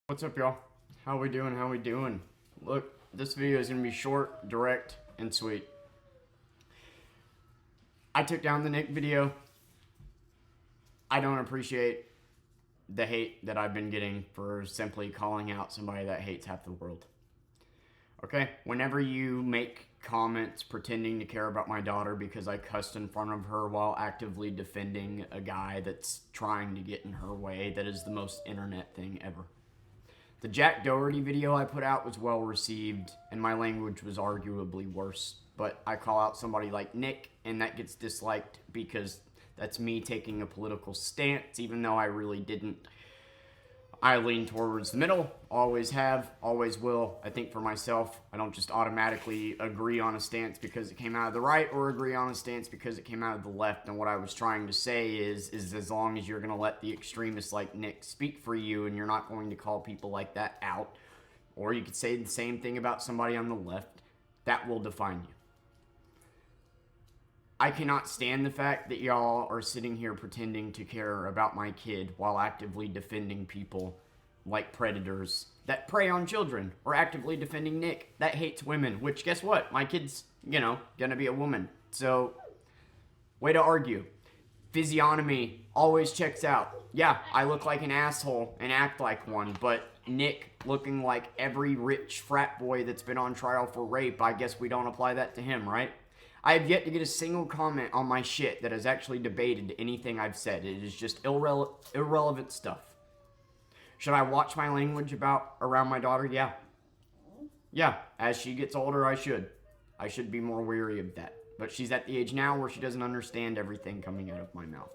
What's up, y'all? How we doing? How we doing? Look, this video is gonna be short, direct, and sweet. I took down the Nick video. I don't appreciate the hate that I've been getting for simply calling out somebody that hates half the world. Okay? Whenever you make comments pretending to care about my daughter because I cussed in front of her while actively defending a guy that's trying to get in her way, that is the most internet thing ever. The Jack Doherty video I put out was well received, and my language was arguably worse. But I call out somebody like Nick, and that gets disliked because that's me taking a political stance, even though I really didn't. I lean towards the middle, always have, always will. I think for myself, I don't just automatically agree on a stance because it came out of the right or agree on a stance because it came out of the left. And what I was trying to say is as long as you're going to let the extremists like Nick speak for you and you're not going to call people like that out, or you could say the same thing about somebody on the left, that will define you. I cannot stand the fact that y'all are sitting here pretending to care about my kid while actively defending people like predators that prey on children, or actively defending Nick that hates women, which guess what? My kid's, gonna be a woman. So, way to argue. Physiognomy always checks out. Yeah, I look like an asshole and act like one, but Nick looking like every rich frat boy that's been on trial for rape, I guess we don't apply that to him, right? I have yet to get a single comment on my shit that has actually debated anything I've said. It is just irrelevant stuff. Should I watch my language around my daughter? Yeah. Yeah, as she gets older, I should. I should be more wary of that. But she's at the age now where she doesn't understand everything coming out of my mouth.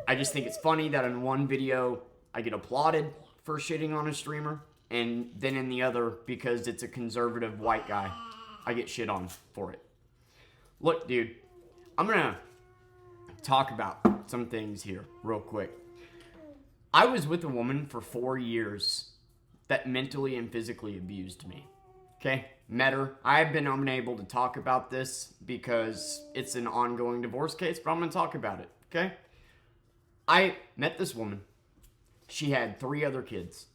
I just think it's funny that in one video, I get applauded for shitting on a streamer, and then in the other, because it's a conservative white guy, I get shit on for it. Look, dude, I'm gonna talk about some things here real quick. I was with a woman for 4 years that mentally and physically abused me. Okay? Met her. I've been unable to talk about this because it's an ongoing divorce case, but I'm gonna talk about it. Okay? I met this woman. She had 3 other kids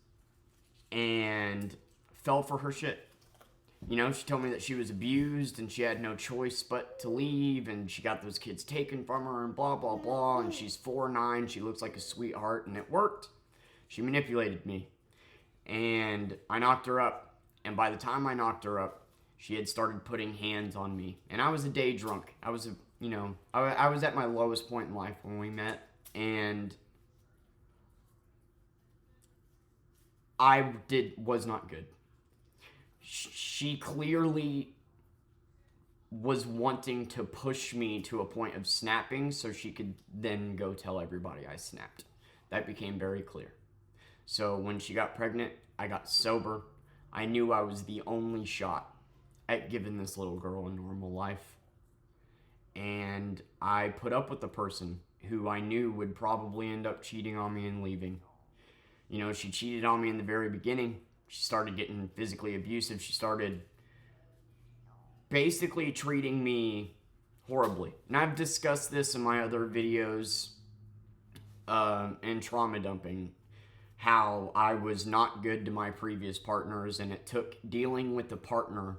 and fell for her shit. She told me that she was abused and she had no choice but to leave, and she got those kids taken from her and blah, blah, blah, and she's 4'9", she looks like a sweetheart, and it worked. She manipulated me, and I knocked her up, and by the time I knocked her up, she had started putting hands on me, and I was a day drunk. I was at my lowest point in life when we met, and was not good. She clearly was wanting to push me to a point of snapping so she could then go tell everybody I snapped. That became very clear. So when she got pregnant, I got sober. I knew I was the only shot at giving this little girl a normal life. And I put up with the person who I knew would probably end up cheating on me and leaving. She cheated on me in the very beginning. She started getting physically abusive. She started basically treating me horribly. And I've discussed this in my other videos in trauma dumping, how I was not good to my previous partners, and it took dealing with a partner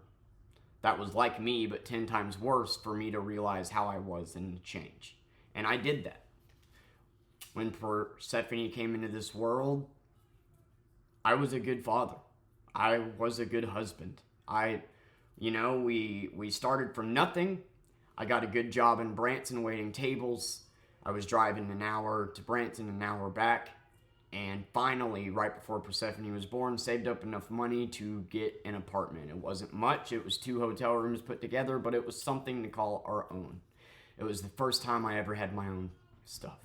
that was like me but 10 times worse for me to realize how I was and to change. And I did that. When Persephone came into this world, I was a good father. I was a good husband. We started from nothing. I got a good job in Branson waiting tables. I was driving an hour to Branson, an hour back. And finally, right before Persephone was born, saved up enough money to get an apartment. It wasn't much. It was 2 hotel rooms put together, but it was something to call our own. It was the first time I ever had my own stuff,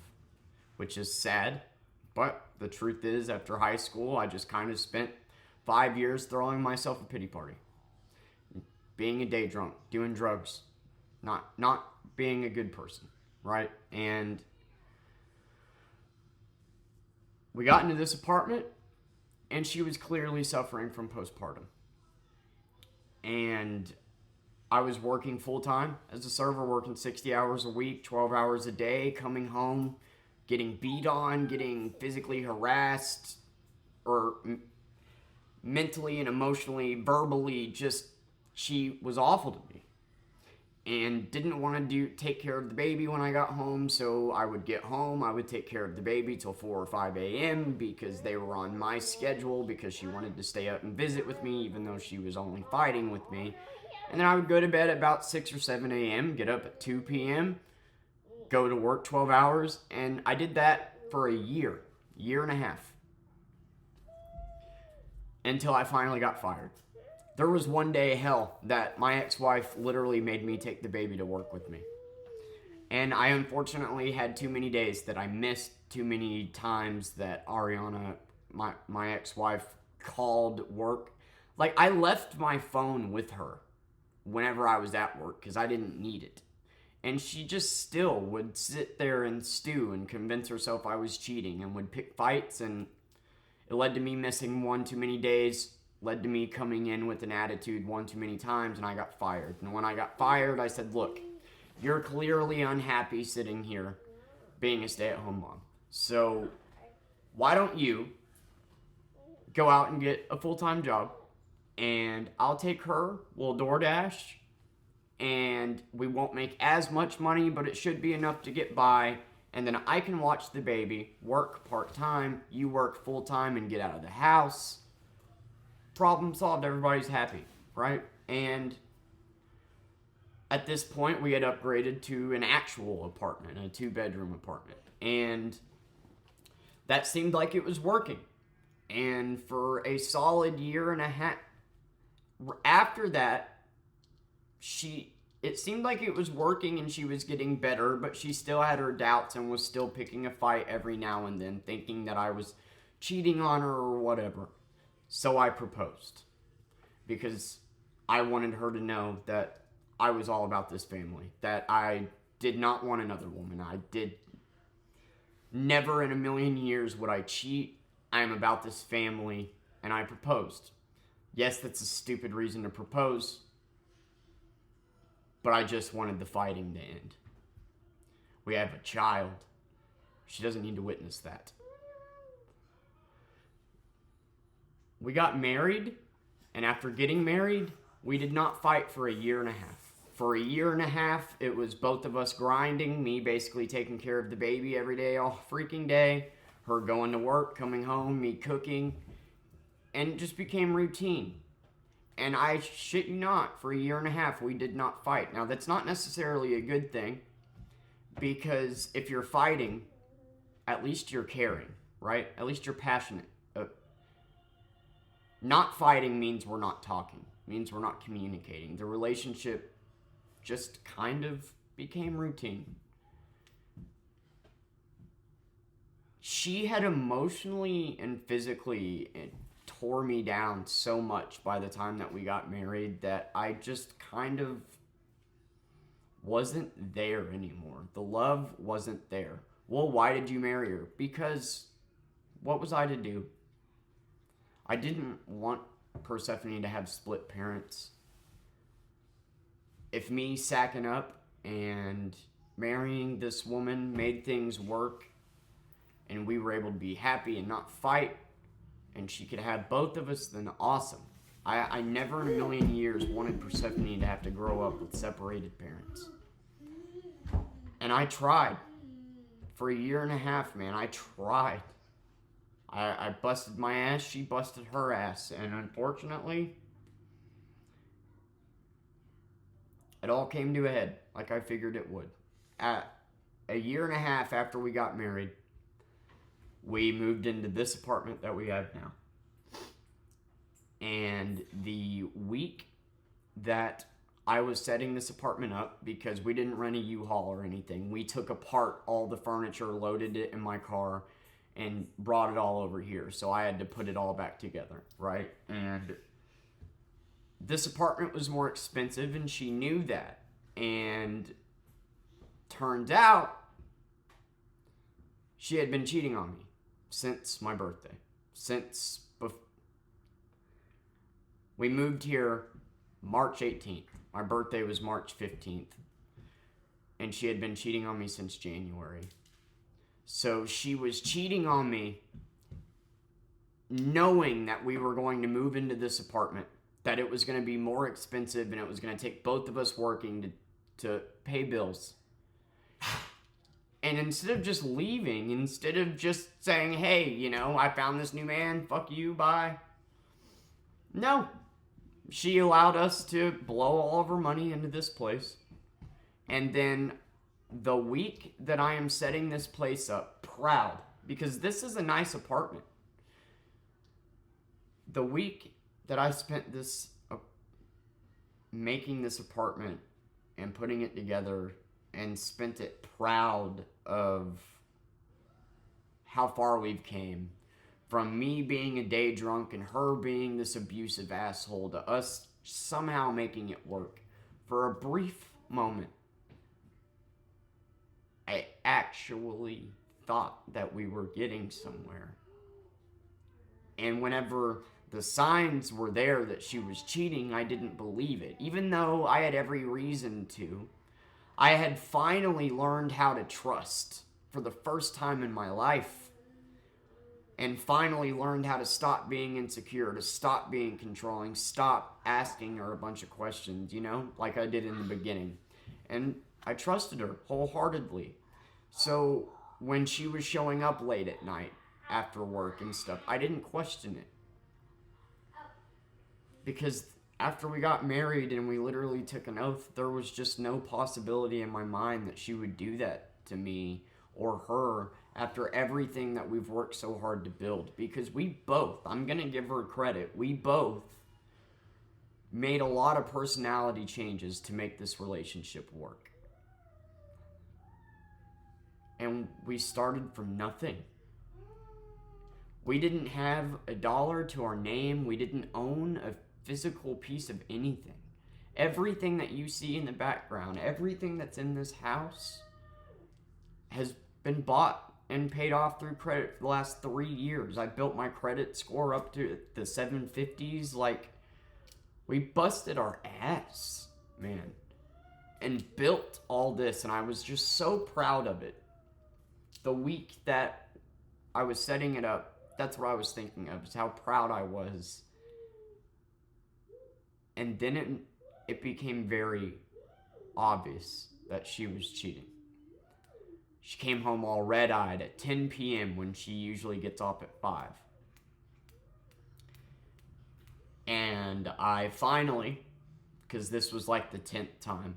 which is sad. But the truth is, after high school, I just kind of spent 5 years throwing myself a pity party. Being a day drunk, doing drugs, not being a good person, right? And we got into this apartment, and she was clearly suffering from postpartum. And I was working full-time as a server, working 60 hours a week, 12 hours a day, coming home, getting beat on, getting physically harassed, or mentally and emotionally, verbally, just she was awful to me. And didn't want to take care of the baby when I got home, so I would get home, I would take care of the baby till 4 or 5 a.m. because they were on my schedule, because she wanted to stay up and visit with me even though she was only fighting with me. And then I would go to bed at about 6 or 7 a.m., get up at 2 p.m., go to work 12 hours, and I did that for a year and a half, until I finally got fired. There was one day, hell, that my ex-wife literally made me take the baby to work with me. And I unfortunately had too many days that I missed, too many times that Ariana, my ex-wife, called work. Like, I left my phone with her whenever I was at work because I didn't need it. And she just still would sit there and stew and convince herself I was cheating and would pick fights, and it led to me missing one too many days, led to me coming in with an attitude one too many times, and I got fired. And when I got fired, I said, look, you're clearly unhappy sitting here being a stay-at-home mom. So why don't you go out and get a full-time job, and I'll take her, we'll DoorDash, and we won't make as much money, but it should be enough to get by, and then I can watch the baby, work part-time, you work full-time and get out of the house. Problem solved, everybody's happy, right? And at this point, we had upgraded to an actual apartment, a 2-bedroom apartment, and that seemed like it was working. And for a solid year and a half after that, it seemed like it was working and she was getting better, but she still had her doubts and was still picking a fight every now and then, thinking that I was cheating on her or whatever. So I proposed, because I wanted her to know that I was all about this family, that I did not want another woman. I did never in a million years would I cheat. I am about this family, and I proposed. Yes, that's a stupid reason to propose, but I just wanted the fighting to end. We have a child. She doesn't need to witness that. We got married, and after getting married, we did not fight for a year and a half. For a year and a half, it was both of us grinding, me basically taking care of the baby every day, all freaking day, her going to work, coming home, me cooking, and it just became routine. And I shit you not, for a year and a half, we did not fight. Now, that's not necessarily a good thing, because if you're fighting, at least you're caring, right? At least you're passionate. Not fighting means we're not talking, means we're not communicating. The relationship just kind of became routine. She had emotionally and physically tore me down so much by the time that we got married that I just kind of wasn't there anymore. The love wasn't there. Well, why did you marry her? Because what was I to do? I didn't want Persephone to have split parents. If me sacking up and marrying this woman made things work, and we were able to be happy and not fight, and she could have both of us, then awesome. I never in a million years wanted Persephone to have to grow up with separated parents. And I tried. For a year and a half, man, I tried. I busted my ass, she busted her ass, and unfortunately, it all came to a head, like I figured it would. At a year and a half after we got married, we moved into this apartment that we have now. And the week that I was setting this apartment up, because we didn't rent a U-Haul or anything, we took apart all the furniture, loaded it in my car, and brought it all over here. So I had to put it all back together, right? And this apartment was more expensive, and she knew that. And turned out, she had been cheating on me since my birthday. We moved here March 18th. My birthday was March 15th. And she had been cheating on me since January. So she was cheating on me knowing that we were going to move into this apartment, that it was going to be more expensive and it was going to take both of us working to pay bills. And instead of just leaving, instead of just saying, hey, you know, I found this new man, fuck you, bye. No. She allowed us to blow all of her money into this place. And then the week that I am setting this place up, proud, because this is a nice apartment. The week that I spent this making this apartment and putting it together and spent it proud of how far we've came, from me being a day drunk and her being this abusive asshole to us somehow making it work for a brief moment. I actually thought that we were getting somewhere. And whenever the signs were there that she was cheating, I didn't believe it. Even though I had every reason to. I had finally learned how to trust for the first time in my life. And finally learned how to stop being insecure, to stop being controlling, stop asking her a bunch of questions, you know, like I did in the beginning. And I trusted her wholeheartedly. So when she was showing up late at night after work and stuff, I didn't question it. Because after we got married and we literally took an oath, there was just no possibility in my mind that she would do that to me or her after everything that we've worked so hard to build. Because we both, I'm going to give her credit, we both made a lot of personality changes to make this relationship work. And we started from nothing. We didn't have a dollar to our name. We didn't own a physical piece of anything. Everything that you see in the background, everything that's in this house has been bought and paid off through credit for the last 3 years. I built my credit score up to the 750s. Like, we busted our ass, man, and built all this, and I was just so proud of it. The week that I was setting it up, that's what I was thinking of, is how proud I was. And then it became very obvious that she was cheating. She came home all red-eyed at 10 p.m. when she usually gets off at 5. And I finally, because this was like the 10th time,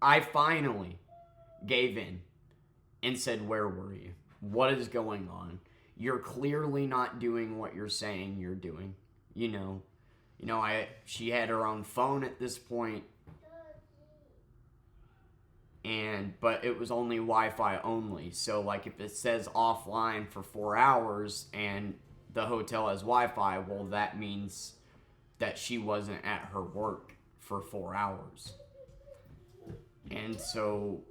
I finally gave in and said, where were you? What is going on? You're clearly not doing what you're saying you're doing. She had her own phone at this point, but it was only Wi-Fi only. So, like, if it says offline for 4 hours and the hotel has Wi-Fi, well, that means that she wasn't at her work for 4 hours. And so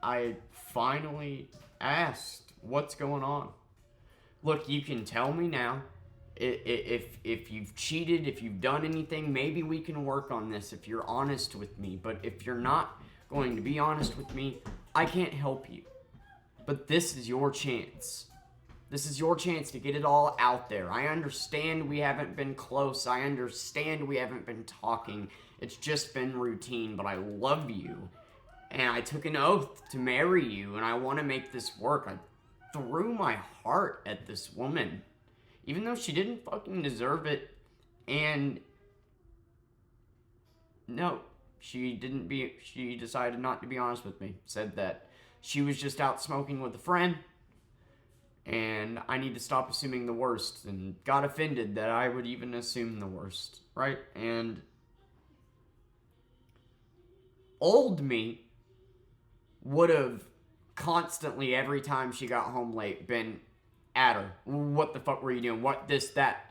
I finally asked, what's going on? Look, you can tell me now. If you've cheated, if you've done anything, maybe we can work on this if you're honest with me. But if you're not going to be honest with me, I can't help you. But this is your chance. This is your chance to get it all out there. I understand we haven't been close. I understand we haven't been talking. It's just been routine, but I love you. And I took an oath to marry you, and I want to make this work. I threw my heart at this woman, even though she didn't fucking deserve it. And no, she decided not to be honest with me. Said that she was just out smoking with a friend, and I need to stop assuming the worst, and got offended that I would even assume the worst, right? And old me would have constantly, every time she got home late, been at her. What the fuck were you doing? What, this, that?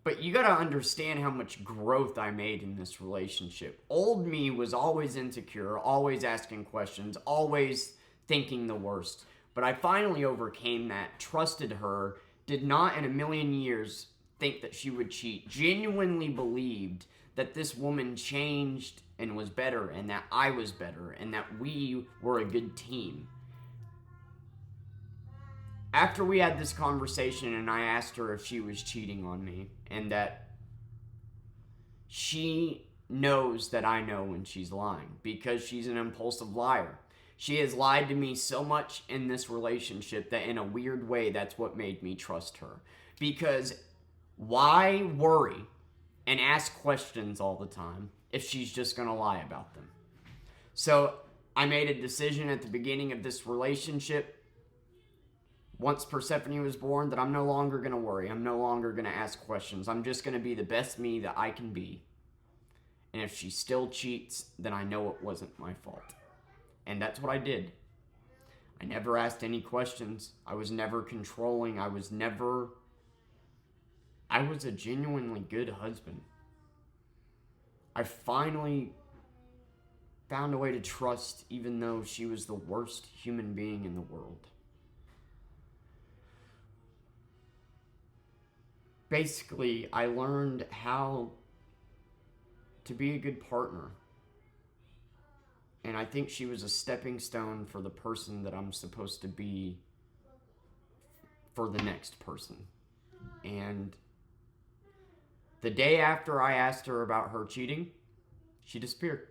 But you gotta understand how much growth I made in this relationship. Old me was always insecure, always asking questions, always thinking the worst. But I finally overcame that, trusted her, did not in a million years think that she would cheat, genuinely believed that this woman changed and was better, and that I was better, and that we were a good team. After we had this conversation and I asked her if she was cheating on me and that she knows that I know when she's lying because she's an impulsive liar. She has lied to me so much in this relationship that in a weird way, that's what made me trust her. Because why worry and ask questions all the time if she's just going to lie about them? So I made a decision at the beginning of this relationship, once Persephone was born, that I'm no longer going to worry. I'm no longer going to ask questions. I'm just going to be the best me that I can be. And if she still cheats, then I know it wasn't my fault. And that's what I did. I never asked any questions. I was never controlling. I was a genuinely good husband. I finally found a way to trust, even though she was the worst human being in the world. Basically, I learned how to be a good partner. And I think she was a stepping stone for the person that I'm supposed to be for the next person. And the day after I asked her about her cheating, she disappeared.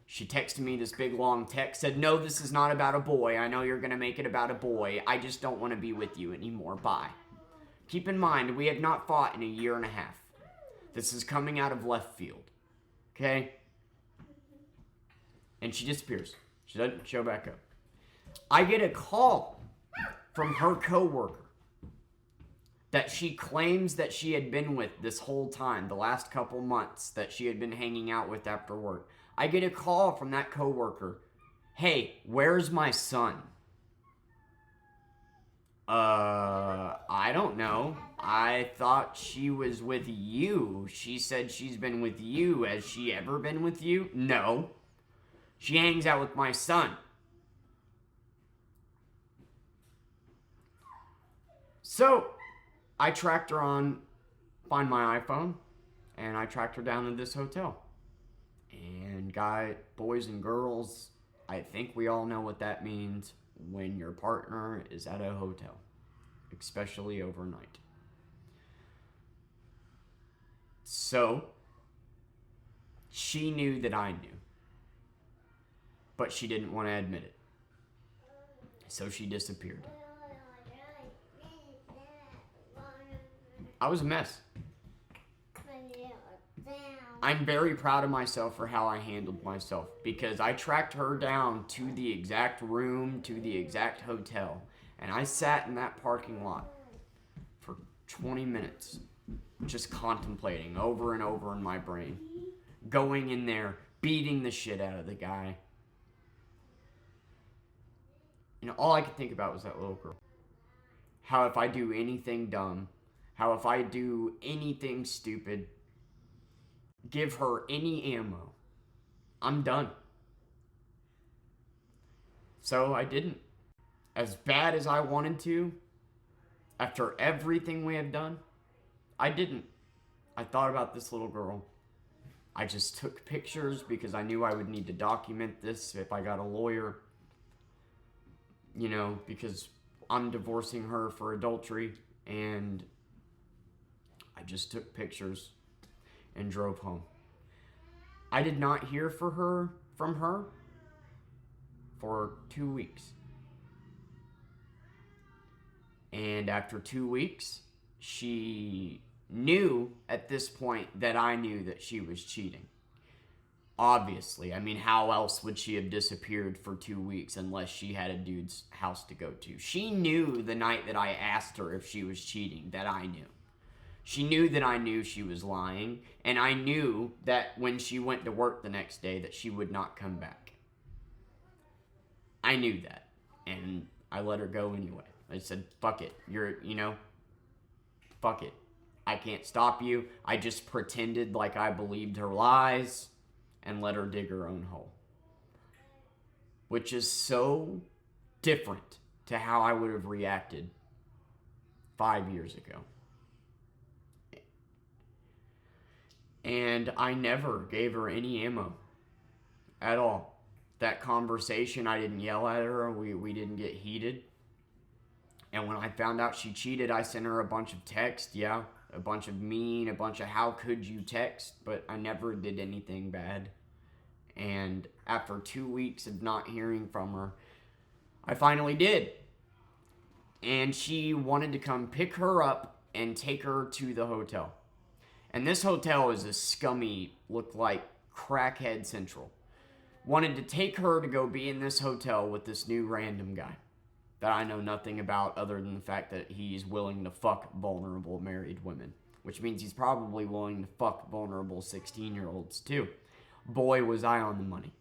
She texted me this big long text, said, "No, this is not about a boy. I know you're going to make it about a boy. I just don't want to be with you anymore. Bye." Keep in mind, we have not fought in a year and a half. This is coming out of left field. Okay? And she disappears. She doesn't show back up. I get a call from her coworker that she claims that she had been with this whole time, the last couple months that she had been hanging out with after work. I get a call from that coworker. "Hey, where's my son?" I don't know. I thought she was with you. She said she's been with you. Has she ever been with you? No. She hangs out with my son. So, I tracked her on Find My iPhone, and I tracked her down to this hotel. And boys and girls, I think we all know what that means when your partner is at a hotel, especially overnight. So, she knew that I knew, but she didn't want to admit it. So she disappeared. I was a mess. I'm very proud of myself for how I handled myself, because I tracked her down to the exact room, to the exact hotel, and I sat in that parking lot for 20 minutes just contemplating over and over in my brain, going in there, beating the shit out of the guy. You know, all I could think about was that little girl. How if I do anything dumb, how if I do anything stupid, give her any ammo, I'm done. So I didn't. As bad as I wanted to, after everything we have done, I didn't. I thought about this little girl. I just took pictures because I knew I would need to document this if I got a lawyer. You know, because I'm divorcing her for adultery, and I just took pictures and drove home. I did not hear from her for 2 weeks. And after 2 weeks, she knew at this point that I knew that she was cheating. Obviously. I mean, how else would she have disappeared for 2 weeks unless she had a dude's house to go to? She knew the night that I asked her if she was cheating that I knew. She knew that I knew she was lying, and I knew that when she went to work the next day that she would not come back. I knew that, and I let her go anyway. I said, fuck it, fuck it. I can't stop you. I just pretended like I believed her lies and let her dig her own hole. Which is so different to how I would have reacted 5 years ago. And I never gave her any ammo at all. That conversation, I didn't yell at her. We didn't get heated. And when I found out she cheated, I sent her a bunch of texts, yeah. A bunch of mean, a bunch of how could you text, but I never did anything bad. And after 2 weeks of not hearing from her, I finally did. And she wanted to come pick her up and take her to the hotel. And this hotel is a scummy, looked like crackhead central. Wanted to take her to go be in this hotel with this new random guy that I know nothing about other than the fact that he's willing to fuck vulnerable married women. Which means he's probably willing to fuck vulnerable 16-year-olds too. Boy, was I on the money.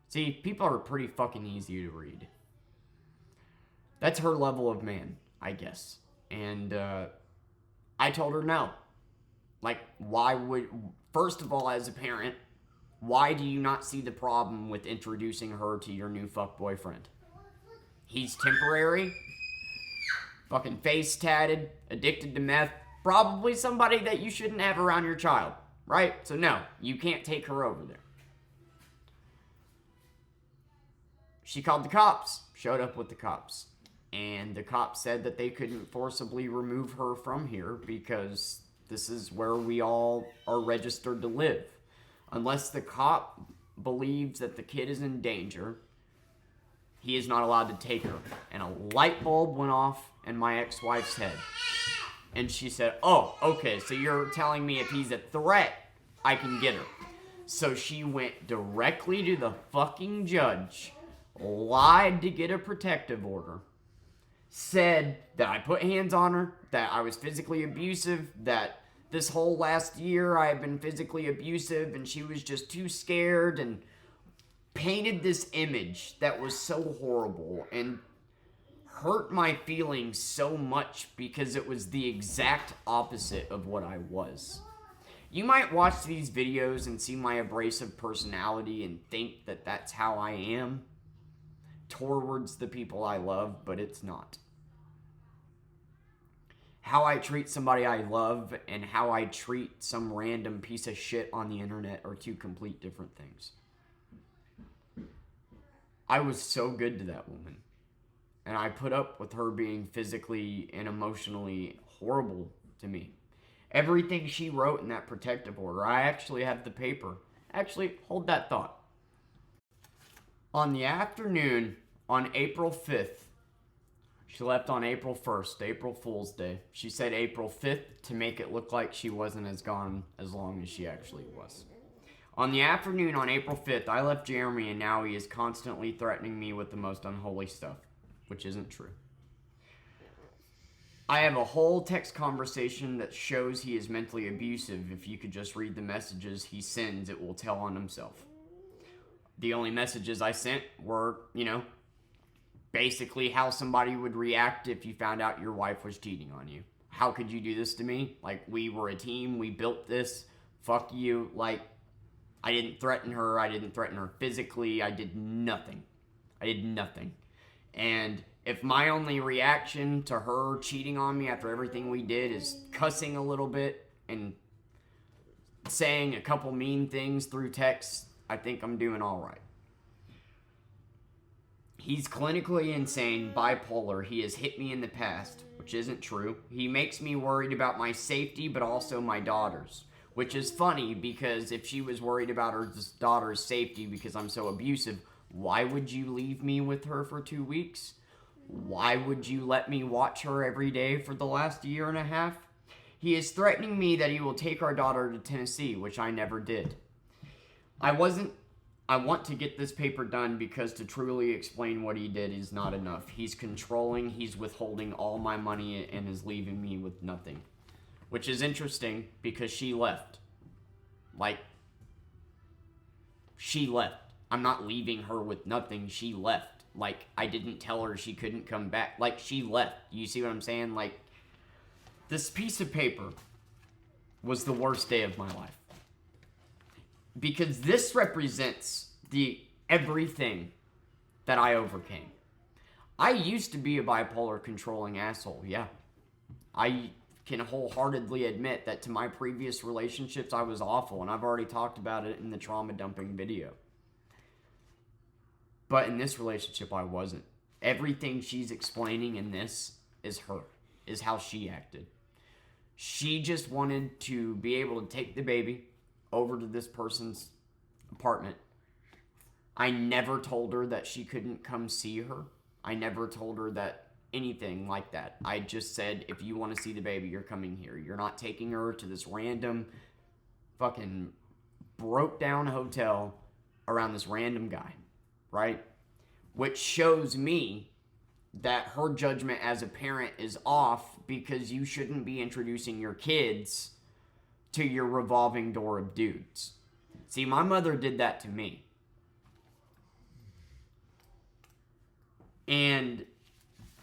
See, people are pretty fucking easy to read. That's her level of man, I guess. And I told her no. Like, why would... First of all, as a parent, why do you not see the problem with introducing her to your new fuck boyfriend? He's temporary, fucking face tatted, addicted to meth, probably somebody that you shouldn't have around your child, right? So no, you can't take her over there. She called the cops, showed up with the cops, and the cops said that they couldn't forcibly remove her from here because this is where we all are registered to live. Unless the cop believes that the kid is in danger, he is not allowed to take her. And a light bulb went off in my ex-wife's head. And she said, oh, okay, so you're telling me if he's a threat, I can get her. So she went directly to the fucking judge, lied to get a protective order, said that I put hands on her, that I was physically abusive, that this whole last year I had been physically abusive and she was just too scared, and painted this image that was so horrible and hurt my feelings so much because it was the exact opposite of what I was. You might watch these videos and see my abrasive personality and think that that's how I am towards the people I love, but it's not. How I treat somebody I love and how I treat some random piece of shit on the internet are two complete different things. I was so good to that woman. And I put up with her being physically and emotionally horrible to me. Everything she wrote in that protective order, I actually have the paper. Actually, hold that thought. On the afternoon, on April 5th, she left on April 1st, April Fool's Day. She said April 5th to make it look like she wasn't as gone as long as she actually was. On the afternoon on April 5th, I left Jeremy and now he is constantly threatening me with the most unholy stuff, which isn't true. I have a whole text conversation that shows he is mentally abusive. If you could just read the messages he sends, it will tell on himself. The only messages I sent were, basically how somebody would react if you found out your wife was cheating on you. How could you do this to me? Like, we were a team, we built this, fuck you. Like, I didn't threaten her, I didn't threaten her physically, I did nothing. And if my only reaction to her cheating on me after everything we did is cussing a little bit and saying a couple mean things through text, I think I'm doing all right. He's clinically insane, bipolar. He has hit me in the past, which isn't true. He makes me worried about my safety, but also my daughter's, which is funny because if she was worried about her daughter's safety because I'm so abusive, why would you leave me with her for 2 weeks? Why would you let me watch her every day for the last year and a half? He is threatening me that he will take our daughter to Tennessee, which I never did. I want to get this paper done because to truly explain what he did is not enough. He's controlling, he's withholding all my money and is leaving me with nothing. Which is interesting because she left. She left. I'm not leaving her with nothing. She left. I didn't tell her she couldn't come back. She left. You see what I'm saying? This piece of paper was the worst day of my life. Because this represents everything that I overcame. I used to be a bipolar controlling asshole, yeah. I can wholeheartedly admit that to my previous relationships I was awful, and I've already talked about it in the trauma dumping video. But in this relationship I wasn't. Everything she's explaining in this is her, is how she acted. She just wanted to be able to take the baby over to this person's apartment. I never told her that she couldn't come see her. I never told her that anything like that. I just said, if you want to see the baby, you're coming here. You're not taking her to this random fucking broke down hotel around this random guy, right? Which shows me that her judgment as a parent is off, because you shouldn't be introducing your kids to your revolving door of dudes. See, my mother did that to me. And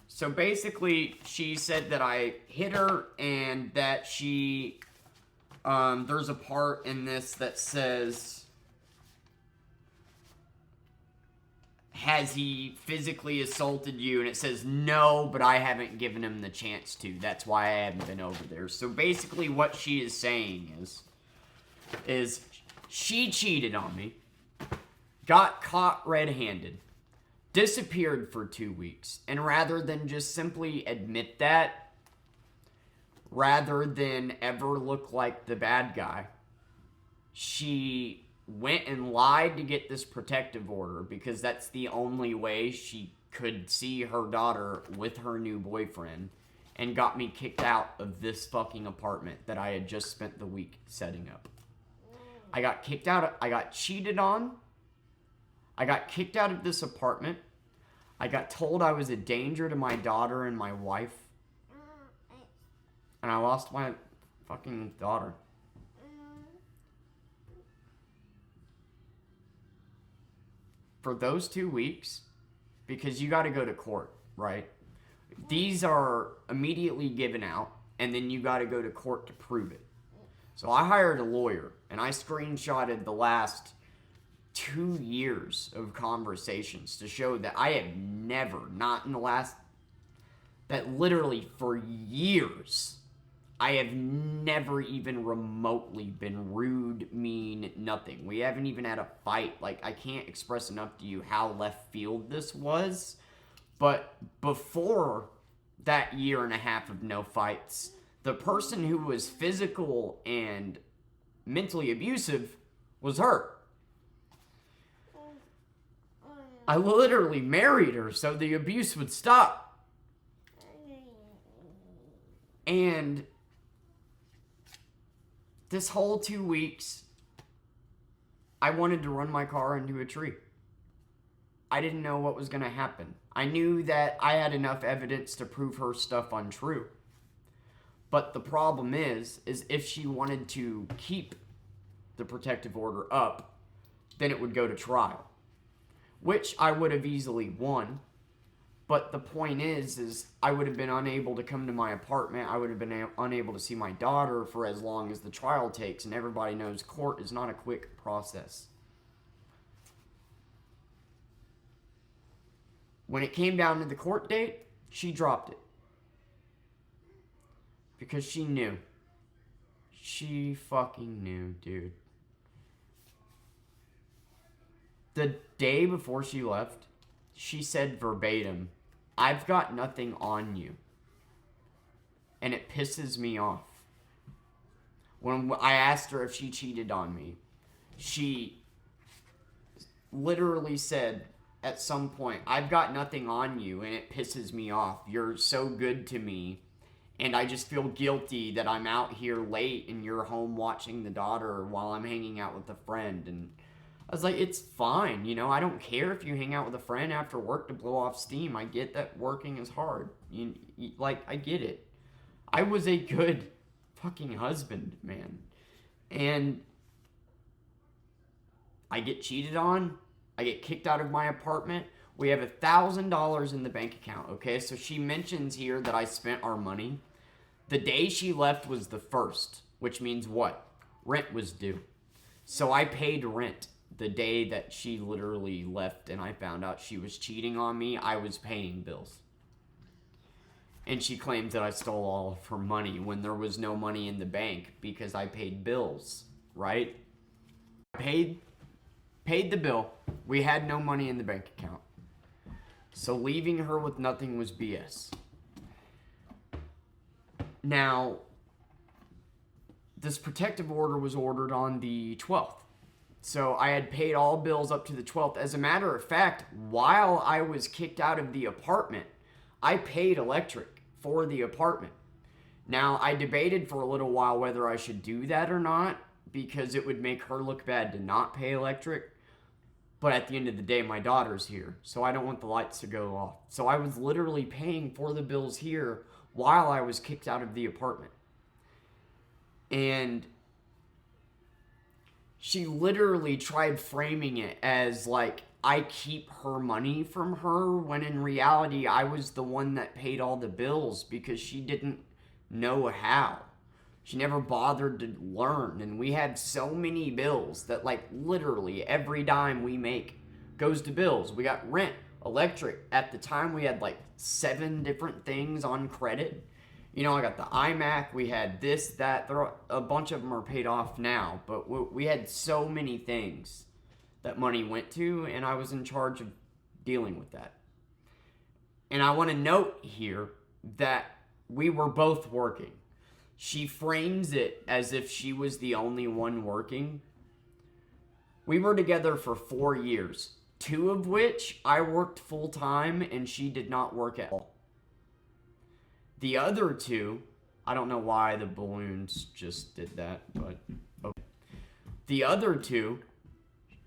so basically, she said that I hit her, and that she, there's a part in this that says, has he physically assaulted you? And it says, no, but I haven't given him the chance to. That's why I haven't been over there. So basically what she is saying is she cheated on me, got caught red-handed, disappeared for 2 weeks, and rather than just simply admit that, rather than ever look like the bad guy, she went and lied to get this protective order, because that's the only way she could see her daughter with her new boyfriend, and got me kicked out of this fucking apartment that I had just spent the week setting up. I got kicked out. I got cheated on. I got kicked out of this apartment. I got told I was a danger to my daughter and my wife. And I lost my fucking daughter. For those 2 weeks, because you got to go to court, right? These are immediately given out, and then you got to go to court to prove it. So I hired a lawyer, and I screenshotted the last 2 years of conversations to show that I have never, not in the last, that literally for years, I have never even remotely been rude, mean, nothing. We haven't even had a fight. Like, I can't express enough to you how left field this was. But before that year and a half of no fights, the person who was physical and mentally abusive was her. I literally married her so the abuse would stop. And this whole 2 weeks, I wanted to run my car into a tree. I didn't know what was going to happen. I knew that I had enough evidence to prove her stuff untrue. But the problem is if she wanted to keep the protective order up, then it would go to trial, which I would have easily won. But the point is I would have been unable to come to my apartment. I would have been unable to see my daughter for as long as the trial takes. And everybody knows court is not a quick process. When it came down to the court date, she dropped it. Because she knew. She fucking knew, dude. The day before she left, she said verbatim, "I've got nothing on you." And it pisses me off. When I asked her if she cheated on me, she literally said at some point, "I've got nothing on you and it pisses me off. You're so good to me. And I just feel guilty that I'm out here late and you're home watching the daughter while I'm hanging out with a friend." And I was like, it's fine, you know, I don't care if you hang out with a friend after work to blow off steam. I get that working is hard. I get it. I was a good fucking husband, man. And I get cheated on. I get kicked out of my apartment. We have $1,000 in the bank account, okay? So she mentions here that I spent our money. The day she left was the 1st, which means what? Rent was due. So I paid rent the day that she literally left and I found out she was cheating on me. I was paying bills. And she claims that I stole all of her money when there was no money in the bank because I paid bills, right? I paid the bill. We had no money in the bank account. So leaving her with nothing was BS. Now, this protective order was ordered on the 12th. So I had paid all bills up to the 12th. As a matter of fact, while I was kicked out of the apartment, I paid electric for the apartment. Now, I debated for a little while whether I should do that or not, because it would make her look bad to not pay electric. But at the end of the day, my daughter's here, so I don't want the lights to go off. So I was literally paying for the bills here while I was kicked out of the apartment. And she literally tried framing it as like I keep her money from her, when in reality I was the one that paid all the bills because she didn't know how. She never bothered to learn, and we had so many bills that like literally every dime we make goes to bills. We got rent, electric. At the time we had like 7 different things on credit. You know, I got the iMac, we had this, that, a bunch of them are paid off now, but we had so many things that money went to, and I was in charge of dealing with that. And I want to note here that we were both working. She frames it as if she was the only one working. We were together for 4 years, 2 of which I worked full time and she did not work at all. The other 2, I don't know why the balloons just did that, but okay. The other 2,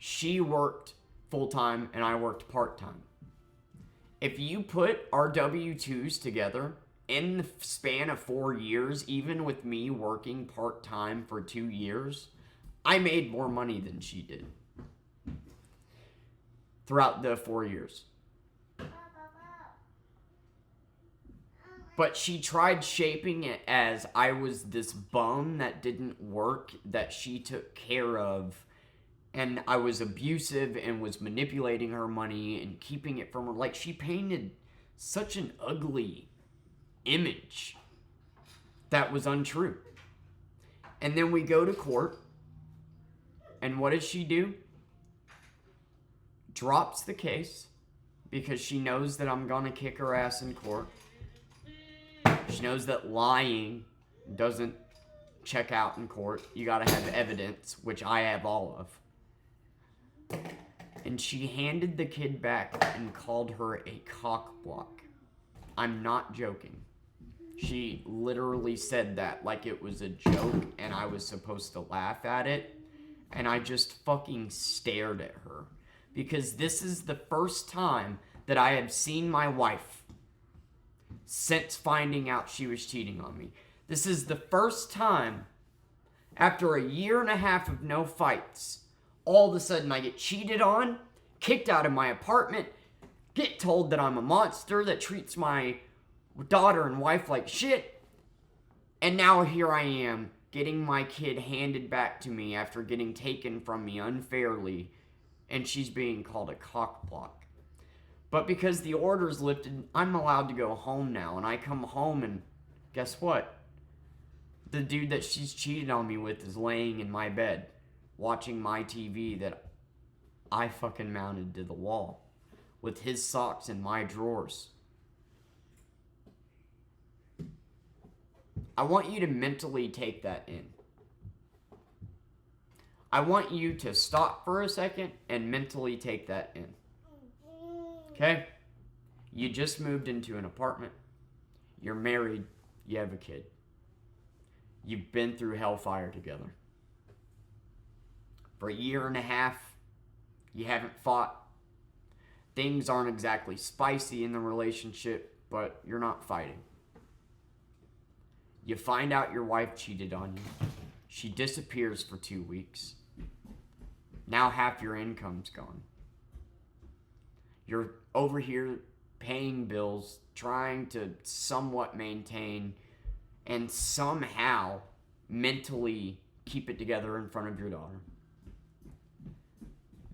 she worked full-time and I worked part-time. If you put our W-2s together, in the span of 4 years, even with me working part-time for 2 years, I made more money than she did throughout the 4 years. But she tried shaping it as I was this bum that didn't work, that she took care of, and I was abusive and was manipulating her money and keeping it from her. Like, she painted such an ugly image that was untrue. And then we go to court, and what does she do? Drops the case because she knows that I'm gonna kick her ass in court. She knows that lying doesn't check out in court. You gotta have evidence, which I have all of. And she handed the kid back and called her a cock block. I'm not joking. She literally said that like it was a joke and I was supposed to laugh at it. And I just fucking stared at her. Because this is the first time that I have seen my wife since finding out she was cheating on me. This is the first time, after 1.5 years of no fights, all of a sudden I get cheated on, kicked out of my apartment, get told that I'm a monster that treats my daughter and wife like shit, and now here I am getting my kid handed back to me after getting taken from me unfairly, and she's being called a cock block. But because the order's lifted, I'm allowed to go home now, and I come home and guess what? The dude that she's cheated on me with is laying in my bed, watching my TV that I fucking mounted to the wall, with his socks in my drawers. I want you to mentally take that in. I want you to stop for a second and mentally take that in. Okay? You just moved into an apartment. You're married. You have a kid. You've been through hellfire together. For 1.5 years, you haven't fought. Things aren't exactly spicy in the relationship, but you're not fighting. You find out your wife cheated on you. She disappears for 2 weeks. Now half your income's gone. You're over here paying bills, trying to somewhat maintain and somehow mentally keep it together in front of your daughter.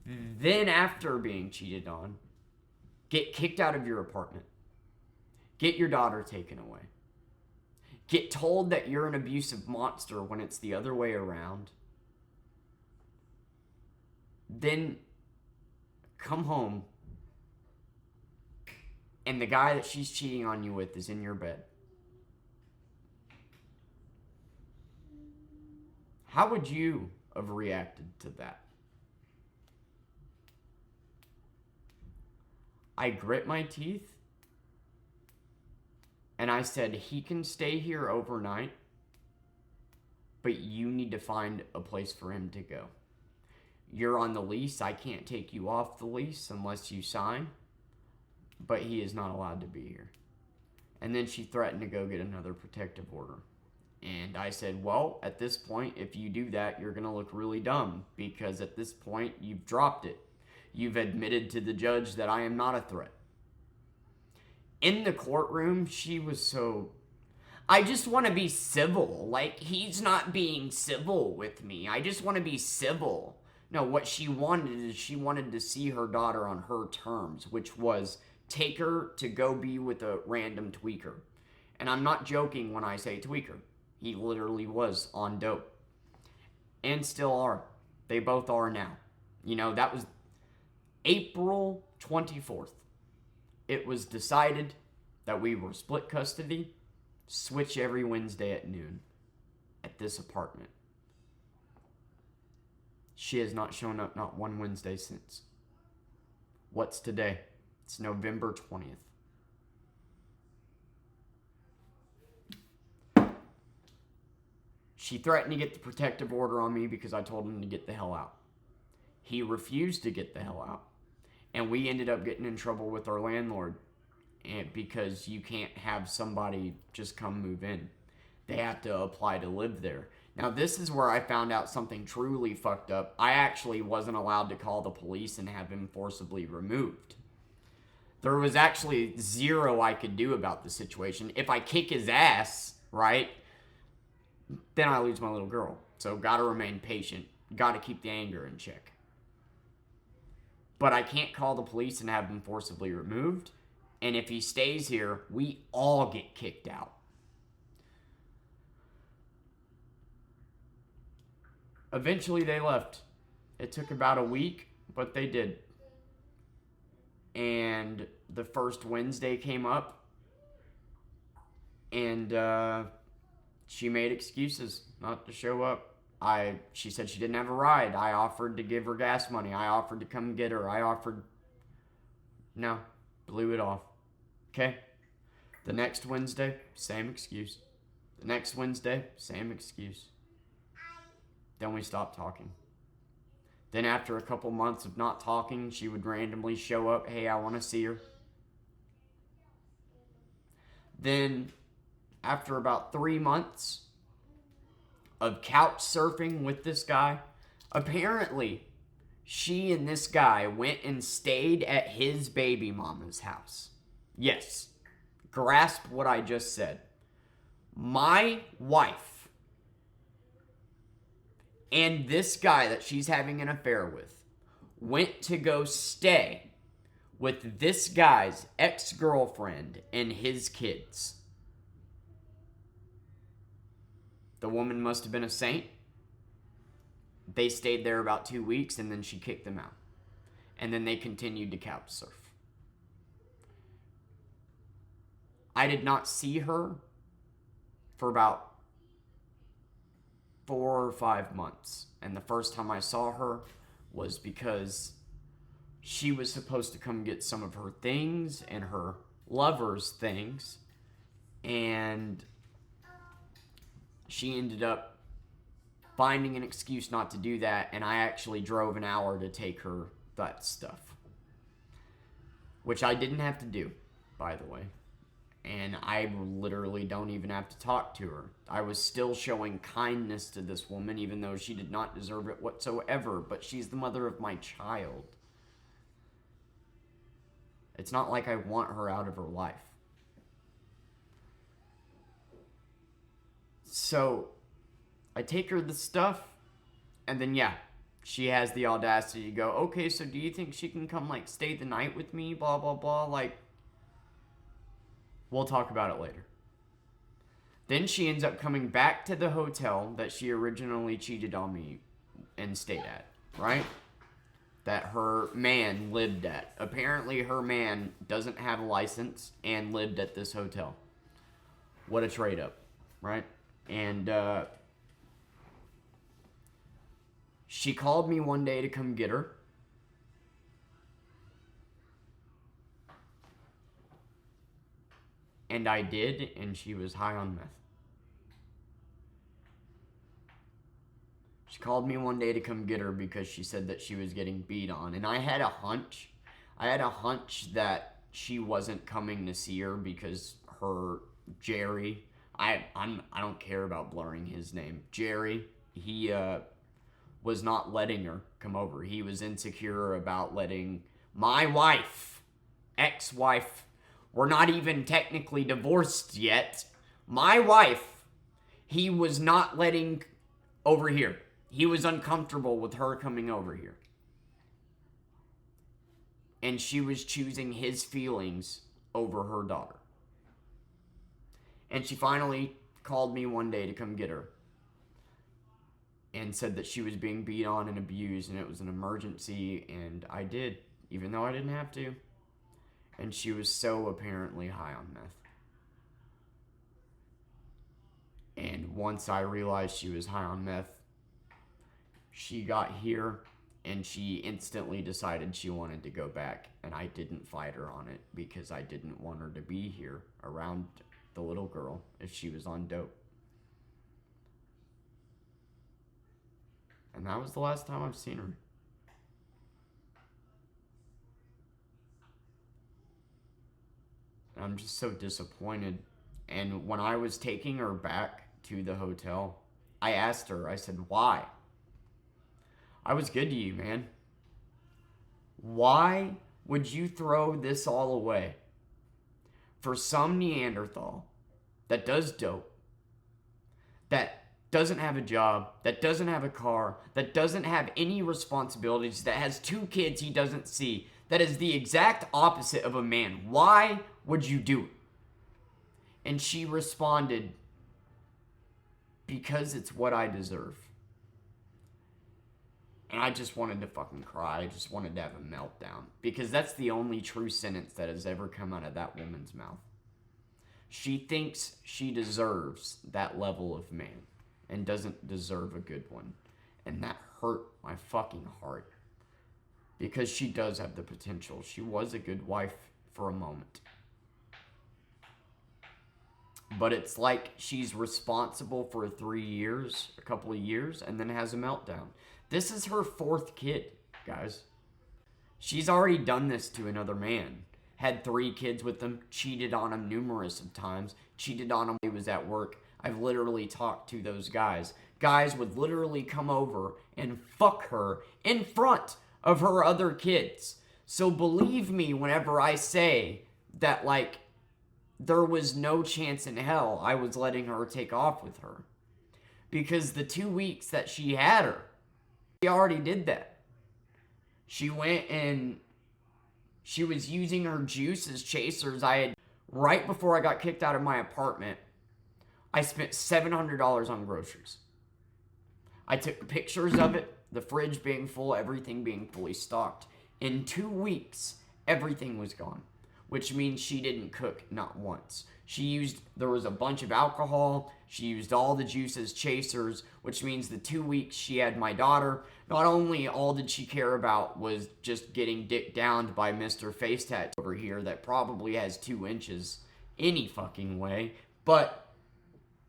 Then after being cheated on, get kicked out of your apartment. Get your daughter taken away. Get told that you're an abusive monster when it's the other way around. Then come home and the guy that she's cheating on you with is in your bed. How would you have reacted to that? I grit my teeth and I said, he can stay here overnight, but you need to find a place for him to go. You're on the lease. I can't take you off the lease unless you sign, but he is not allowed to be here. And then she threatened to go get another protective order. And I said, well, at this point, if you do that, you're going to look really dumb, because at this point, you've dropped it. You've admitted to the judge that I am not a threat. In the courtroom, she was so... I just want to be civil. Like, he's not being civil with me. I just want to be civil. No, what she wanted is she wanted to see her daughter on her terms, which was take her to go be with a random tweaker. And I'm not joking when I say tweaker. He literally was on dope. And still are. They both are now. You know, that was April 24th. It was decided that we were split custody, switch every Wednesday at noon at this apartment. She has not shown up not one Wednesday since. What's today? It's November 20th. She threatened to get the protective order on me because I told him to get the hell out. He refused to get the hell out. And we ended up getting in trouble with our landlord, because you can't have somebody just come move in. They have to apply to live there. Now, this is where I found out something truly fucked up. I actually wasn't allowed to call the police and have him forcibly removed. There was actually zero I could do about the situation. If I kick his ass, right, then I lose my little girl. So gotta remain patient. Gotta keep the anger in check. But I can't call the police and have him forcibly removed. And if he stays here, we all get kicked out. Eventually they left. It took about a week, but they did. And the first Wednesday came up, and she made excuses not to show up. She said she didn't have a ride. I offered to give her gas money. I offered to come get her. No, blew it off. Okay? The next Wednesday, same excuse. The next Wednesday, same excuse. Then we stopped talking. Then after a couple months of not talking, she would randomly show up. Hey, I want to see her. Then, after about 3 months of couch surfing with this guy, apparently she and this guy went and stayed at his baby mama's house. Yes, grasp what I just said. My wife and this guy that she's having an affair with went to go stay with this guy's ex-girlfriend and his kids. The woman must have been a saint. They stayed there about 2 weeks, and then she kicked them out. And then they continued to couch surf. I did not see her for about 4 or 5 months. And the first time I saw her was because she was supposed to come get some of her things and her lover's things. And she ended up finding an excuse not to do that, and I actually drove an hour to take her that stuff. Which I didn't have to do, by the way. And I literally don't even have to talk to her. I was still showing kindness to this woman, even though she did not deserve it whatsoever, but she's the mother of my child. It's not like I want her out of her life. So, I take her the stuff, and then yeah, she has the audacity to go, okay, so do you think she can come, like, stay the night with me, blah, blah, blah, like, we'll talk about it later. Then she ends up coming back to the hotel that she originally cheated on me and stayed at, right? that her man lived at. Apparently, her man doesn't have a license and lived at this hotel. What a trade up, right? And she called me one day to come get her. And I did, and she was high on meth. She called me one day to come get her because she said that she was getting beat on. And I had a hunch. That she wasn't coming to see her because her Jerry, I don't care about blurring his name. Jerry, he was not letting her come over. He was insecure about letting my wife, ex-wife, we're not even technically divorced yet, my wife, he was not letting over here. He was uncomfortable with her coming over here. And she was choosing his feelings over her daughter. And she finally called me one day to come get her. And said that she was being beat on and abused and it was an emergency. And I did, even though I didn't have to. And she was so apparently high on meth. And once I realized she was high on meth, she got here and she instantly decided she wanted to go back. And I didn't fight her on it because I didn't want her to be here around the little girl if she was on dope. And that was the last time I've seen her. I'm just so disappointed. And when I was taking her back to the hotel, I asked her, I said, why? I was good to you, man. Why would you throw this all away for some Neanderthal that does dope, that doesn't have a job, that doesn't have a car, that doesn't have any responsibilities, that has 2 kids he doesn't see, that is the exact opposite of a man? Why would you do it? And she responded, because it's what I deserve. And I just wanted to fucking cry. I just wanted to have a meltdown. Because that's the only true sentence that has ever come out of that woman's mouth. She thinks she deserves that level of man. And doesn't deserve a good one. And that hurt my fucking heart. Because she does have the potential. She was a good wife for a moment. But it's like she's responsible for 3 years, a couple of years, and then has a meltdown. This is her 4th kid, guys. She's already done this to another man. Had 3 kids with him, cheated on him numerous of times, cheated on him when he was at work. I've literally talked to those guys. Guys would literally come over and fuck her in front of her other kids. So believe me whenever I say that, like, there was no chance in hell I was letting her take off with her. Because the 2 weeks that she had her, she already did that. She went and she was using her juice as chasers. Right before I got kicked out of my apartment, I spent $700 on groceries. I took pictures of it, the fridge being full, everything being fully stocked. In 2 weeks, everything was gone. Which means she didn't cook not once. There was a bunch of alcohol. She used all the juice as chasers, which means the 2 weeks she had my daughter, not only all did she care about was just getting dicked down by Mr. Face Tat over here that probably has 2 inches any fucking way, but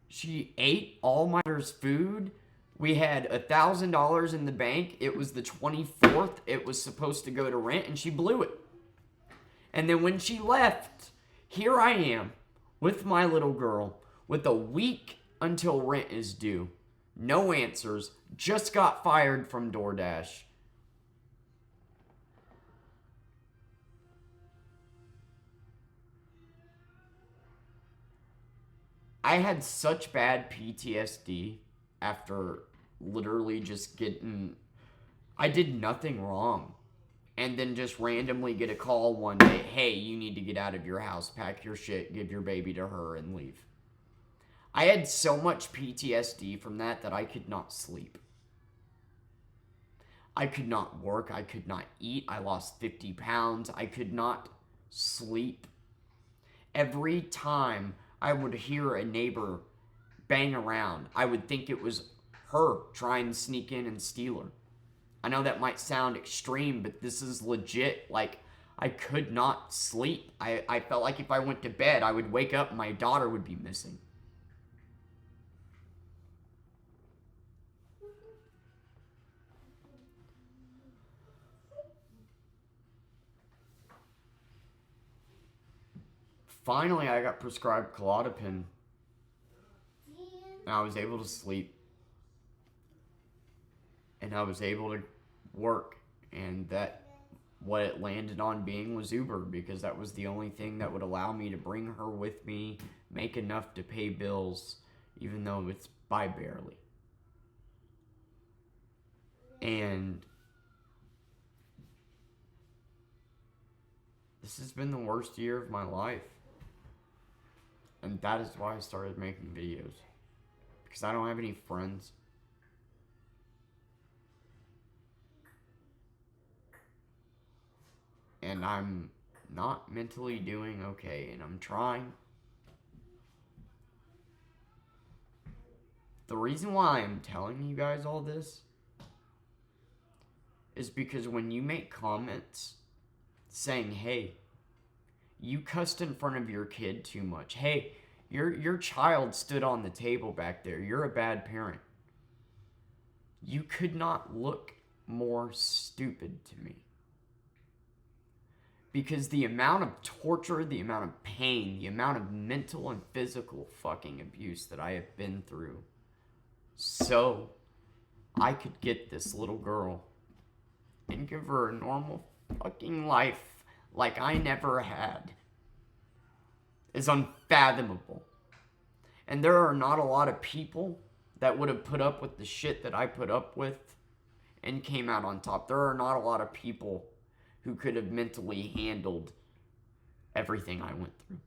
she ate all my daughter's food. We had $1,000 in the bank. It was the 24th. It was supposed to go to rent, and she blew it. And then when she left, here I am with my little girl with a week until rent is due. No answers. Just got fired from DoorDash. I had such bad PTSD after literally just getting... I did nothing wrong. And then just randomly get a call one day, hey, you need to get out of your house, pack your shit, give your baby to her, and leave. I had so much PTSD from that I could not sleep. I could not work. I could not eat. I lost 50 pounds. I could not sleep. Every time I would hear a neighbor bang around, I would think it was her trying to sneak in and steal her. I know that might sound extreme, but this is legit. Like, I could not sleep. I felt like if I went to bed, I would wake up and my daughter would be missing. Finally, I got prescribed Klonopin, and I was able to sleep, and I was able to work, and that what it landed on being was Uber, because that was the only thing that would allow me to bring her with me, make enough to pay bills, even though it's by barely. And this has been the worst year of my life. And that is why I started making videos. Because I don't have any friends. And I'm not mentally doing okay, and I'm trying. The reason why I'm telling you guys all this is because when you make comments saying, hey, you cussed in front of your kid too much. Hey, your child stood on the table back there. You're a bad parent. You could not look more stupid to me. Because the amount of torture, the amount of pain, the amount of mental and physical fucking abuse that I have been through, so I could get this little girl and give her a normal fucking life like I never had, is unfathomable. And there are not a lot of people that would have put up with the shit that I put up with and came out on top. There are not a lot of people who could have mentally handled everything I went through.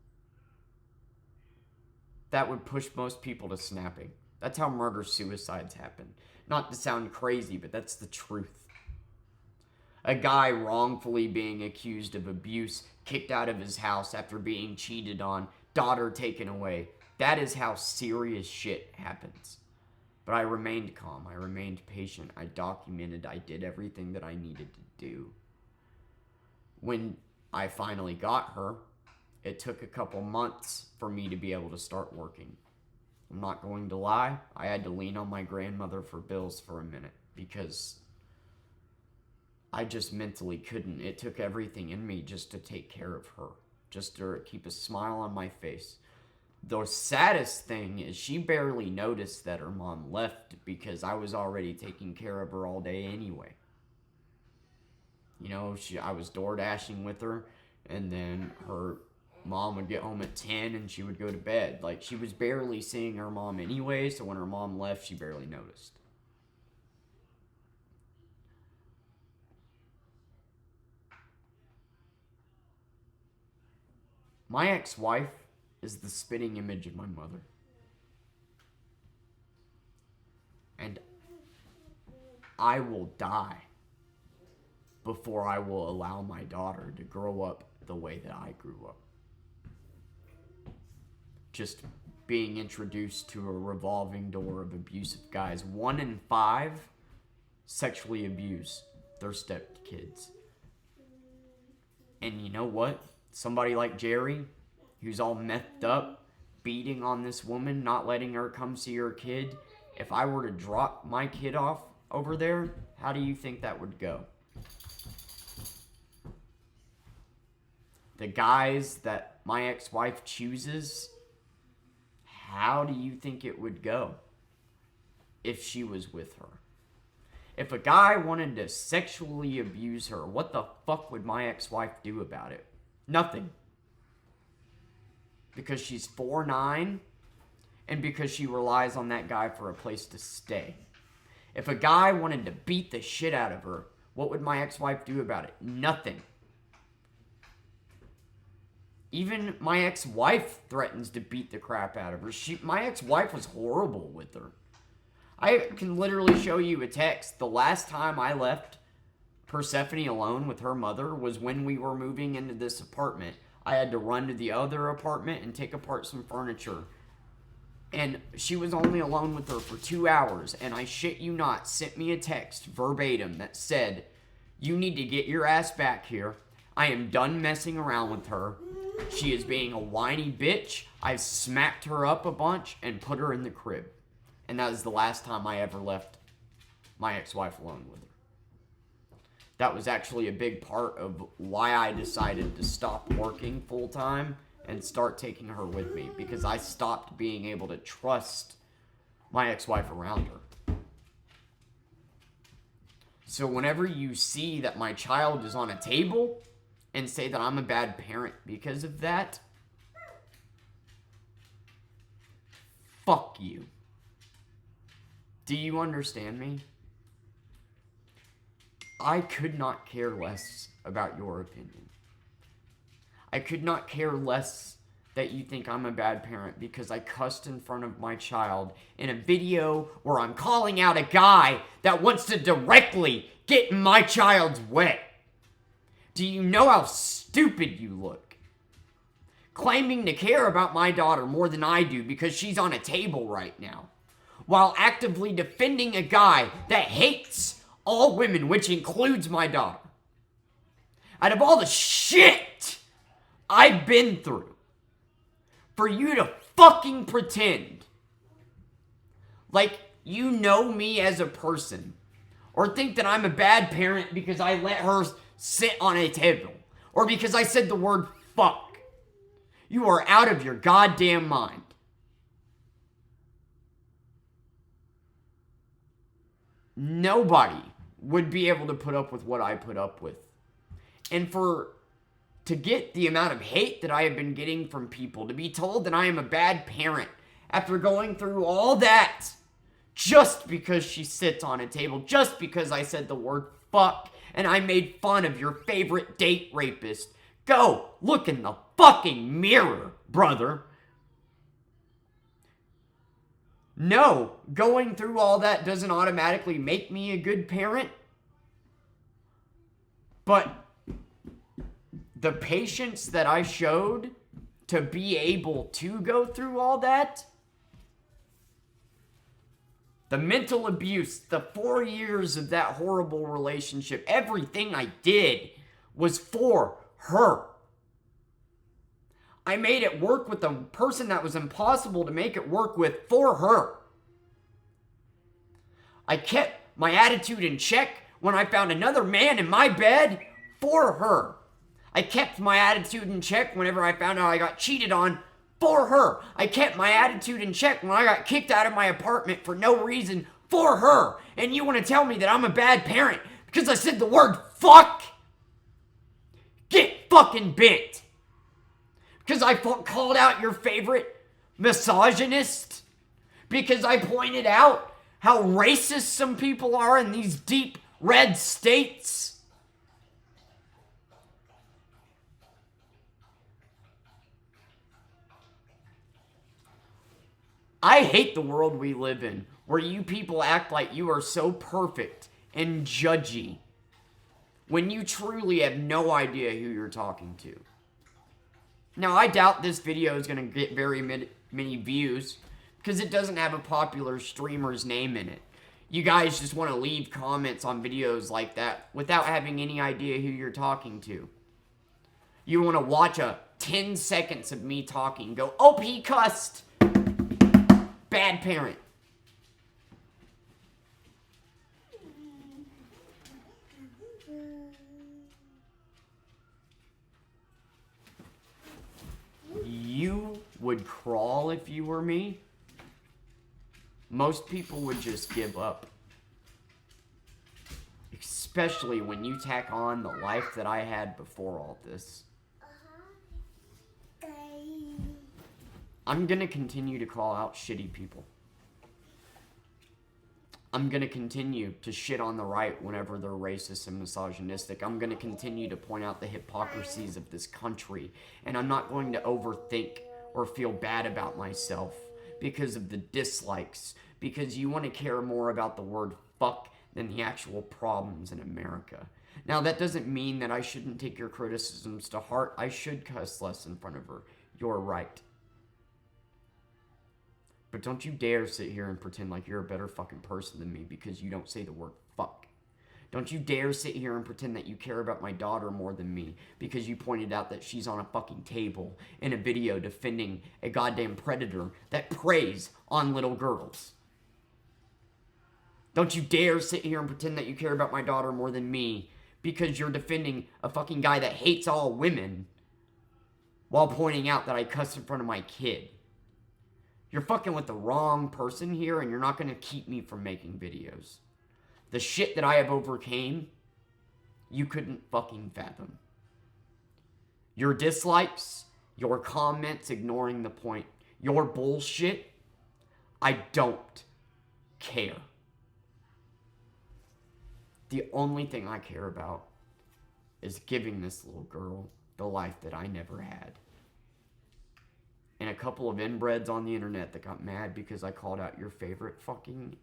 That would push most people to snapping. That's how murder-suicides happen. Not to sound crazy, but that's the truth. A guy wrongfully being accused of abuse, kicked out of his house after being cheated on, daughter taken away. That is how serious shit happens. But I remained calm. I remained patient. I documented. I did everything that I needed to do. When I finally got her, it took a couple months for me to be able to start working. I'm not going to lie. I had to lean on my grandmother for bills for a minute because I just mentally couldn't. It took everything in me just to take care of her, just to keep a smile on my face. The saddest thing is she barely noticed that her mom left because I was already taking care of her all day anyway. You know, I was door dashing with her, and then her mom would get home at 10 and she would go to bed. Like, she was barely seeing her mom anyway, so when her mom left, she barely noticed. My ex-wife is the spitting image of my mother. And I will die before I will allow my daughter to grow up the way that I grew up. Just being introduced to a revolving door of abusive guys. 1 in 5 sexually abuse their stepkids. And you know what? Somebody like Jerry, who's all methed up, beating on this woman, not letting her come see her kid. If I were to drop my kid off over there, how do you think that would go? The guys that my ex-wife chooses, how do you think it would go if she was with her? If a guy wanted to sexually abuse her, what the fuck would my ex-wife do about it? Nothing. Because she's 4'9", and because she relies on that guy for a place to stay. If a guy wanted to beat the shit out of her, what would my ex-wife do about it? Nothing. Even my ex-wife threatens to beat the crap out of her. My ex-wife was horrible with her. I can literally show you a text. The last time I left Persephone alone with her mother was when we were moving into this apartment. I had to run to the other apartment and take apart some furniture. And she was only alone with her for 2 hours. And I shit you not, sent me a text verbatim that said, "You need to get your ass back here. I am done messing around with her. She is being a whiny bitch. I've smacked her up a bunch and put her in the crib." And that was the last time I ever left my ex-wife alone with her. That was actually a big part of why I decided to stop working full-time and start taking her with me, because I stopped being able to trust my ex-wife around her. So whenever you see that my child is on a table and say that I'm a bad parent because of that, fuck you. Do you understand me? I could not care less about your opinion. I could not care less that you think I'm a bad parent because I cussed in front of my child in a video where I'm calling out a guy that wants to directly get in my child's way. Do you know how stupid you look? Claiming to care about my daughter more than I do because she's on a table right now, while actively defending a guy that hates all women, which includes my daughter. Out of all the shit I've been through, for you to fucking pretend like you know me as a person, or think that I'm a bad parent because I let her sit on a table, or because I said the word fuck. You are out of your goddamn mind. Nobody would be able to put up with what I put up with. And to get the amount of hate that I have been getting from people, to be told that I am a bad parent after going through all that, just because she sits on a table, just because I said the word fuck and I made fun of your favorite date rapist. Go look in the fucking mirror, brother. No, going through all that doesn't automatically make me a good parent. But the patience that I showed to be able to go through all that, the mental abuse, the 4 years of that horrible relationship, everything I did was for her. I made it work with a person that was impossible to make it work with for her. I kept my attitude in check when I found another man in my bed for her. I kept my attitude in check whenever I found out I got cheated on for her. I kept my attitude in check when I got kicked out of my apartment for no reason for her. And you want to tell me that I'm a bad parent because I said the word fuck? Get fucking bent. Because I called out your favorite misogynist? Because I pointed out how racist some people are in these deep red states? I hate the world we live in, where you people act like you are so perfect and judgy when you truly have no idea who you're talking to. Now, I doubt this video is going to get very many views because it doesn't have a popular streamer's name in it. You guys just want to leave comments on videos like that without having any idea who you're talking to. You want to watch a 10 seconds of me talking, go, "Oh, he cussed." Bad parent. You would crawl if you were me. Most people would just give up. Especially when you tack on the life that I had before all this. I'm gonna continue to call out shitty people. I'm gonna continue to shit on the right whenever they're racist and misogynistic. I'm gonna continue to point out the hypocrisies of this country. And I'm not going to overthink or feel bad about myself because of the dislikes, because you want to care more about the word fuck than the actual problems in America. Now, that doesn't mean that I shouldn't take your criticisms to heart. I should cuss less in front of her. You're right. But don't you dare sit here and pretend like you're a better fucking person than me because you don't say the word fuck. Don't you dare sit here and pretend that you care about my daughter more than me because you pointed out that she's on a fucking table in a video defending a goddamn predator that preys on little girls. Don't you dare sit here and pretend that you care about my daughter more than me because you're defending a fucking guy that hates all women while pointing out that I cuss in front of my kid. You're fucking with the wrong person here, and you're not going to keep me from making videos. The shit that I have overcame, you couldn't fucking fathom. Your dislikes, your comments ignoring the point, your bullshit, I don't care. The only thing I care about is giving this little girl the life that I never had. And a couple of inbreds on the internet that got mad because I called out your favorite fucking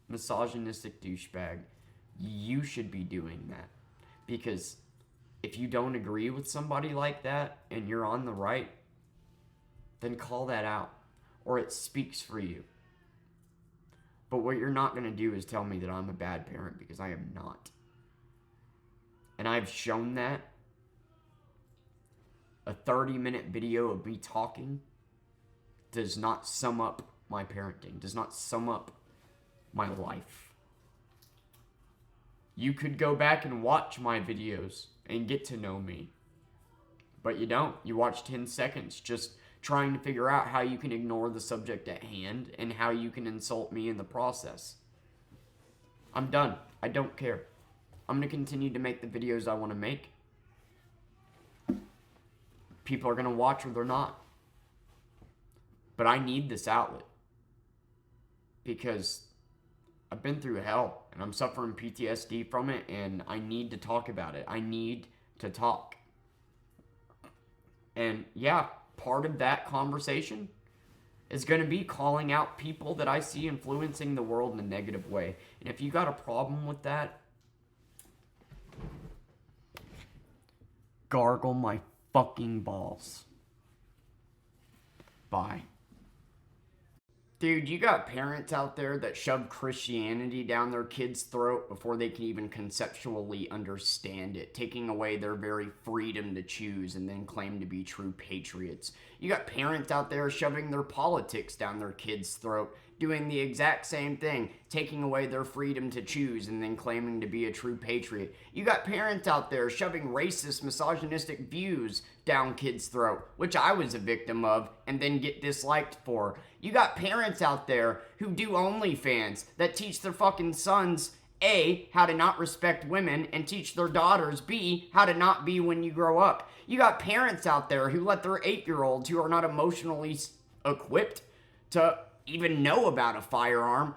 misogynistic douchebag. You should be doing that. Because if you don't agree with somebody like that and you're on the right, then call that out. Or it speaks for you. But what you're not going to do is tell me that I'm a bad parent, because I am not. And I've shown that. A 30-minute video of me talking does not sum up my parenting, does not sum up my life. You could go back and watch my videos and get to know me. But you don't. You watch 10 seconds just trying to figure out how you can ignore the subject at hand and how you can insult me in the process. I'm done. I don't care. I'm going to continue to make the videos I want to make. People are going to watch or they're not. But I need this outlet. Because I've been through hell and I'm suffering PTSD from it, and I need to talk about it. I need to talk. And yeah, part of that conversation is going to be calling out people that I see influencing the world in a negative way. And if you got a problem with that, gargle my fucking balls. Bye. Dude, you got parents out there that shove Christianity down their kids' throat before they can even conceptually understand it, taking away their very freedom to choose and then claim to be true patriots. You got parents out there shoving their politics down their kids' throat, doing the exact same thing, taking away their freedom to choose and then claiming to be a true patriot. You got parents out there shoving racist, misogynistic views down kids' throat, which I was a victim of and then get disliked for. You got parents out there who do OnlyFans that teach their fucking sons, A, how to not respect women, and teach their daughters, B, how to not be when you grow up. You got parents out there who let their 8-year-olds who are not emotionally equipped to even know about a firearm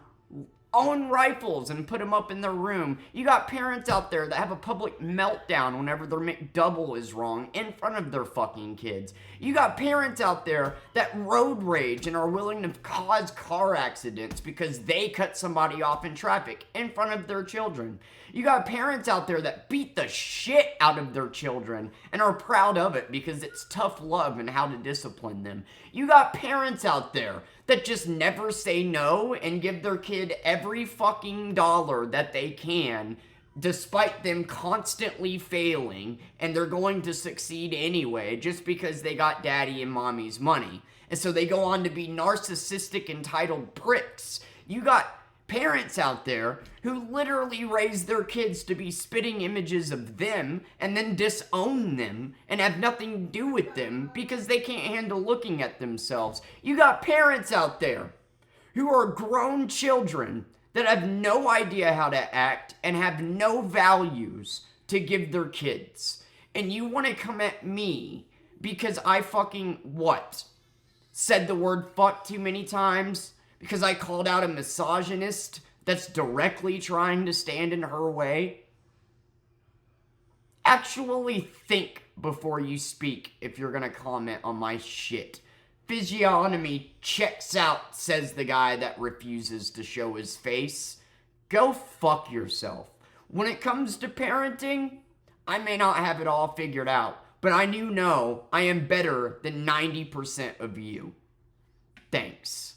own rifles and put them up in their room. You got parents out there that have a public meltdown whenever their McDouble is wrong in front of their fucking kids. You got parents out there that road rage and are willing to cause car accidents because they cut somebody off in traffic in front of their children. You got parents out there that beat the shit out of their children and are proud of it because it's tough love and how to discipline them. You got parents out there that just never say no and give their kid every fucking dollar that they can, despite them constantly failing, and they're going to succeed anyway just because they got daddy and mommy's money. And so they go on to be narcissistic, entitled pricks. You got parents out there who literally raise their kids to be spitting images of them and then disown them and have nothing to do with them because they can't handle looking at themselves. You got parents out there who are grown children that have no idea how to act and have no values to give their kids. And you want to come at me because I fucking, what? Said the word fuck too many times? Because I called out a misogynist that's directly trying to stand in her way? Actually think before you speak if you're going to comment on my shit. physiognomy checks out, says the guy that refuses to show his face. Go fuck yourself. When it comes to parenting, I may not have it all figured out, but I do know I am better than 90% of you. Thanks.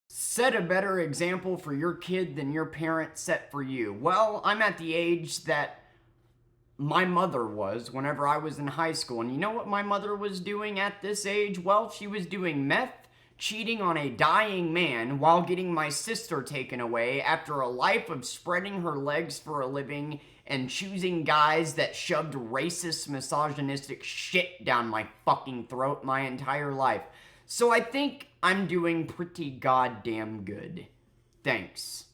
Set a better example for your kid than your parents set for you. Well, I'm at the age that my mother was whenever I was in high school. And you know what my mother was doing at this age? Well, she was doing meth, cheating on a dying man while getting my sister taken away after a life of spreading her legs for a living and choosing guys that shoved racist, misogynistic shit down my fucking throat my entire life. So I think I'm doing pretty goddamn good. Thanks.